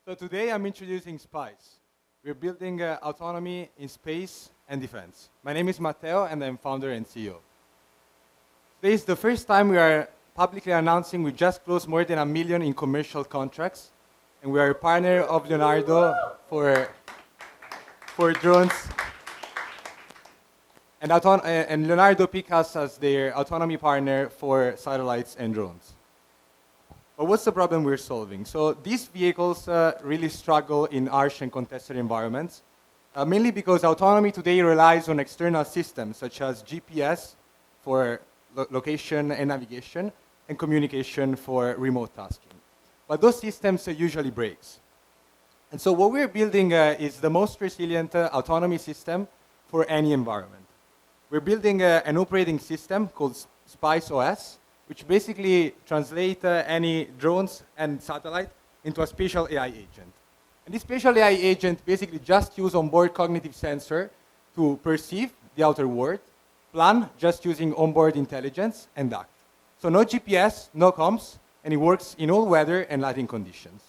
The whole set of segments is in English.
So today I'm introducing Spaice. We're building autonomy in space and defense. My name is Matteo and I'm founder and CEO. Today is the first time we are publicly announcing we just closed more than $1 million in commercial contracts, and we are a partner of Leonardo for drones. And Leonardo picked us as their autonomy partner for satellites and drones. But what's the problem we're solving? So these vehicles really struggle in harsh and contested environments, mainly because autonomy today relies on external systems such as GPS for location and navigation, and communication for remote tasking. But those systems usually break. And so what we're building is the most resilient autonomy system for any environment. We're building an operating system called SPAICEOS, which basically translates any drones and satellite into a spatial AI agent. And this spatial AI agent basically just uses onboard cognitive sensor to perceive the outer world, plan just using onboard intelligence, and act. So no GPS, no comms, and it works in all weather and lighting conditions.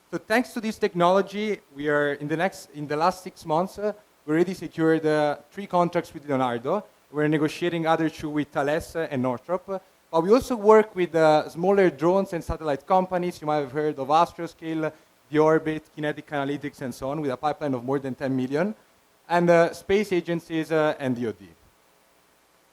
So thanks to this technology, we are in the last 6 months, we already secured 3 contracts with Leonardo. We're negotiating other 2 with Thales and Northrop. But we also work with smaller drones and satellite companies. You might have heard of Astroscale, The Orbit, Kinetic Analytics, and so on, with a pipeline of more than 10 million, and space agencies and DoD.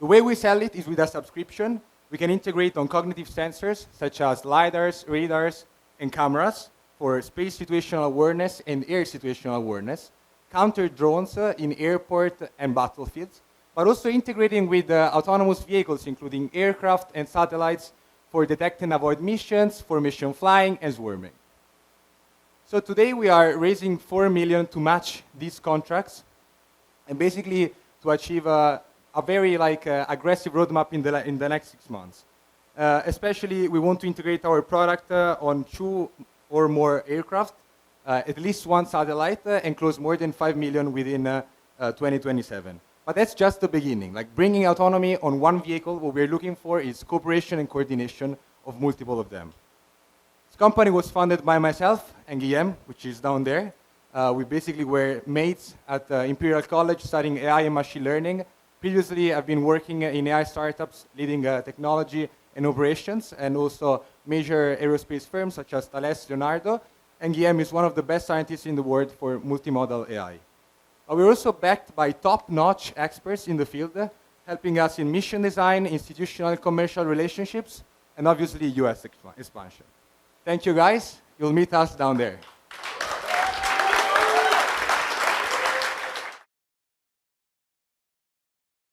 The way we sell it is with a subscription. We can integrate on cognitive sensors, such as LiDARs, radars, and cameras for space situational awareness and air situational awareness, counter drones in airport and battlefields, but also integrating with autonomous vehicles, including aircraft and satellites for detect and avoid missions, for mission flying, and swarming. So today we are raising $4 million to match these contracts, and basically to achieve a very aggressive roadmap in the next 6 months. Especially, we want to integrate our product on 2 or more aircraft, at least 1 satellite, and close more than $5 million within 2027. But that's just the beginning. Like bringing autonomy on 1 vehicle, what we're looking for is cooperation and coordination of multiple of them. This company was founded by myself and Guillaume, which is down there. We basically were mates at Imperial College studying AI and machine learning. Previously, I've been working in AI startups, leading technology and operations, and also major aerospace firms such as Thales, Leonardo. And Guillaume is one of the best scientists in the world for multimodal AI. We're also backed by top-notch experts in the field, helping us in mission design, institutional and commercial relationships, and obviously US expansion. Thank you, guys. You'll meet us down there.